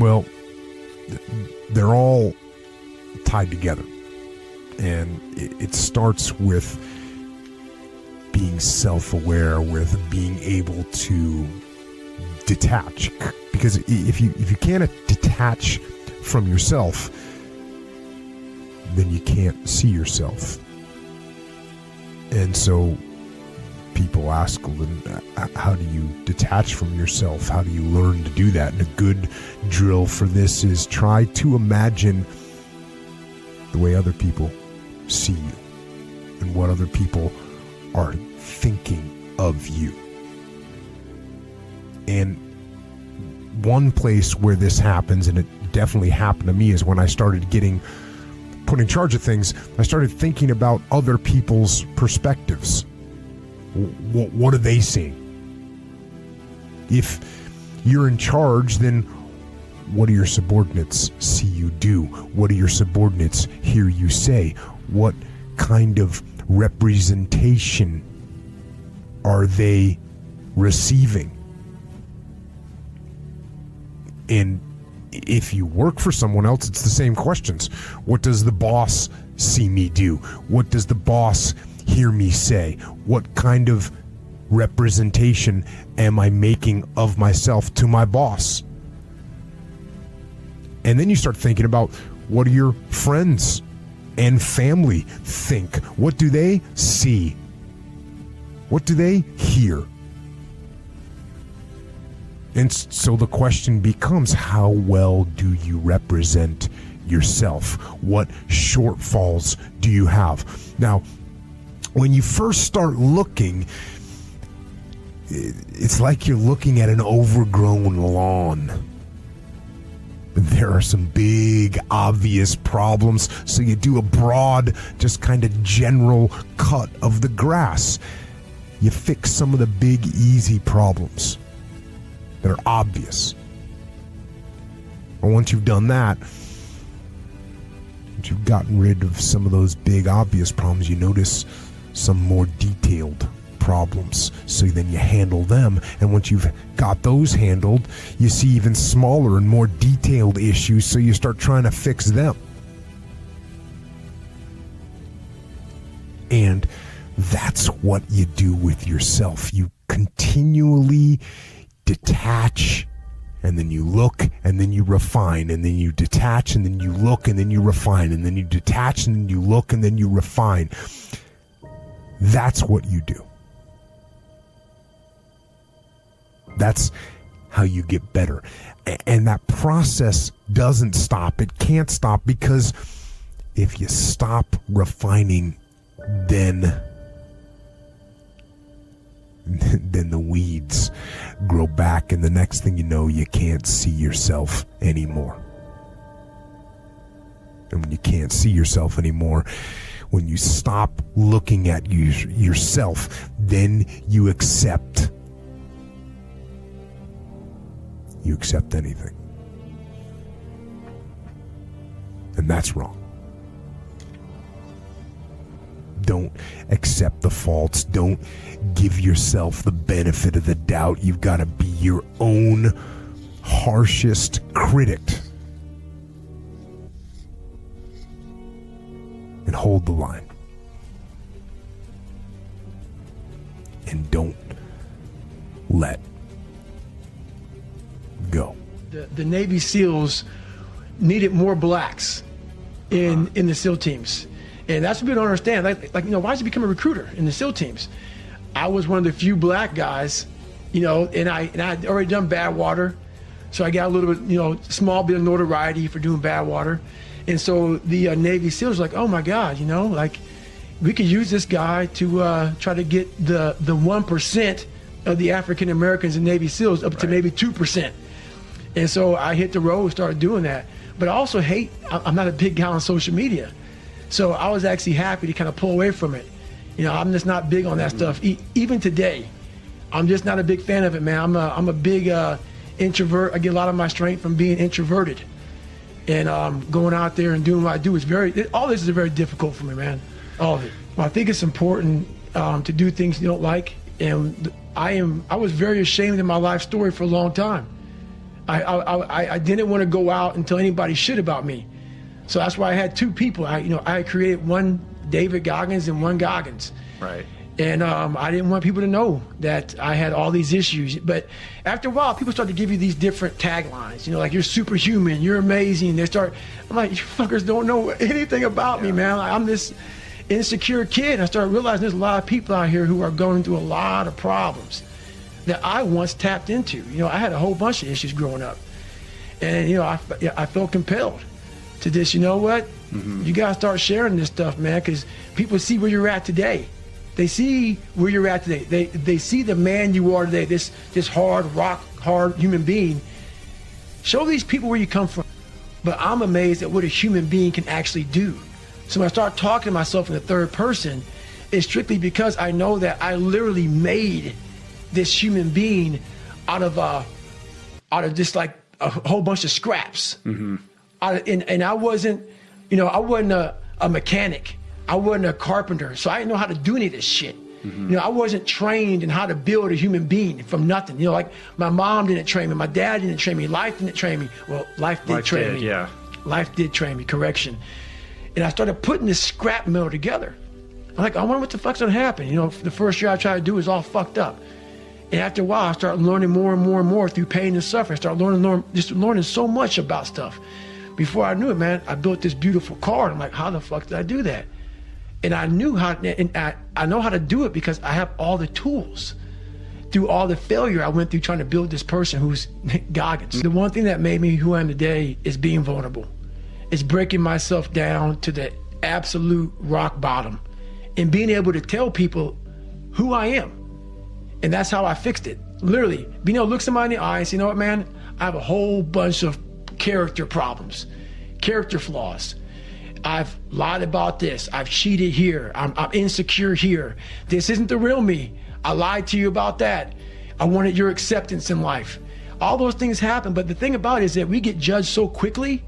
Well, they're all tied together. And it starts with being self-aware, with being able to detach. Because if you can't detach from yourself, then you can't see yourself. And so people ask, well, how do you detach from yourself? How do you learn to do that? And a good drill for this is try to imagine the way other people see you and what other people are thinking of you. And one place where this happens, and it definitely happened to me, is when I started put in charge of things. I started thinking about other people's perspectives. What are they seeing? If you're in charge, then what do your subordinates see you do? What do your subordinates hear you say? What kind of representation are they receiving? And if you work for someone else, it's the same questions. What does the boss see me do? What does the boss hear me say? What kind of representation am I making of myself to my boss? And then you start thinking about, what do your friends and family think? What do they see? What do they hear? And so the question becomes, how well do you represent yourself? What shortfalls do you have? Now, when you first start looking, it's like you're looking at an overgrown lawn. There are some big, obvious problems, so you do a broad, just kind of general cut of the grass. You fix some of the big, easy problems that are obvious. And once you've done that, once you've gotten rid of some of those big, obvious problems, you notice some more detailed problems. So then you handle them, and once you've got those handled, you see even smaller and more detailed issues, so you start trying to fix them. And that's what you do with yourself. You continually detach, and then you look, and then you refine, and then you detach, and then you look, and then you refine, and then you detach, and then you look, and then you refine. That's what you do. That's how you get better. And that process doesn't stop. It can't stop, because if you stop refining, then the weeds grow back, and the next thing you know, you can't see yourself anymore. And when you can't see yourself anymore, when you stop looking at yourself, then you accept anything. And that's wrong. Don't accept the faults. Don't give yourself the benefit of the doubt. You've got to be your own harshest critic. And hold the line. And don't let go. The Navy SEALs needed more blacks in the SEAL teams. And that's what we don't understand. Like, you know, why did you become a recruiter in the SEAL teams? I was one of the few black guys, you know, and I'd already done Badwater. So I got a little bit, you know, small bit of notoriety for doing Badwater. And so the Navy SEALs were like, oh my God, you know, like we could use this guy to try to get the 1% of the African Americans in Navy SEALs up to maybe 2%. And so I hit the road and started doing that. But I also I'm not a big guy on social media. So I was actually happy to kind of pull away from it. You know, I'm just not big on that stuff. Even today, I'm just not a big fan of it, man. I'm a big introvert. I get a lot of my strength from being introverted. And going out there and doing what I do is all this is very difficult for me, man. All of it. Well, I think it's important to do things you don't like. And I was very ashamed of my life story for a long time. I didn't want to go out and tell anybody shit about me. So that's why I had two people. I had created one David Goggins and one Goggins. Right. And I didn't want people to know that I had all these issues. But after a while, people start to give you these different taglines. Like, you're superhuman, you're amazing. I'm like, you fuckers don't know anything about me, man. Like, I'm this insecure kid. And I started realizing there's a lot of people out here who are going through a lot of problems that I once tapped into. I had a whole bunch of issues growing up. And, I felt compelled to just, you know what? Mm-hmm. You got to start sharing this stuff, man, because people see where you're at today. They see where you're at today. They see the man you are today, this hard, rock hard human being. Show these people where you come from. But I'm amazed at what a human being can actually do. So when I start talking to myself in the third person, it's strictly because I know that I literally made this human being out of just like a whole bunch of scraps. Mm-hmm. And I wasn't, I wasn't a mechanic. I wasn't a carpenter, so I didn't know how to do any of this shit. Mm-hmm. I wasn't trained in how to build a human being from nothing. Like, my mom didn't train me, my dad didn't train me, life didn't train me. Well, life did train me. Yeah. Life did train me, correction. And I started putting this scrap metal together. I'm like, I wonder what the fuck's gonna happen. The first year I tried to do was all fucked up. And after a while, I started learning more and more and more through pain and suffering. I started learning so much about stuff. Before I knew it, man, I built this beautiful car. And I'm like, how the fuck did I do that? And I knew how, and I know how to do it because I have all the tools. Through all the failure I went through trying to build this person who's Goggins. The one thing that made me who I am today is being vulnerable. It's breaking myself down to the absolute rock bottom and being able to tell people who I am. And that's how I fixed it. Literally, being able to look somebody in the eye and say, you know what, man, I have a whole bunch of character problems, character flaws. I've lied about this. I've cheated here. I'm insecure here. This isn't the real me. I lied to you about that. I wanted your acceptance in life. All those things happen, but the thing about it is that we get judged so quickly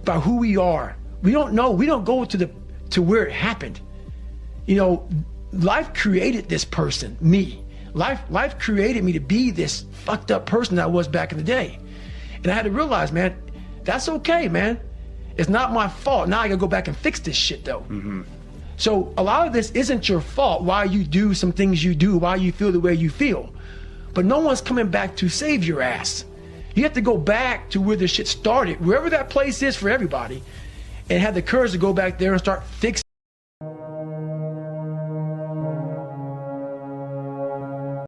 by who we are. We don't know. We don't go to where it happened. Life created this person, me. Life created me to be this fucked up person that I was back in the day. And I had to realize, man, that's okay, man. It's not my fault. Now I gotta go back and fix this shit, though. Mm-hmm. So a lot of this isn't your fault, why you do some things you do, why you feel the way you feel. But no one's coming back to save your ass. You have to go back to where the shit started, wherever that place is for everybody, and have the courage to go back there and start fixing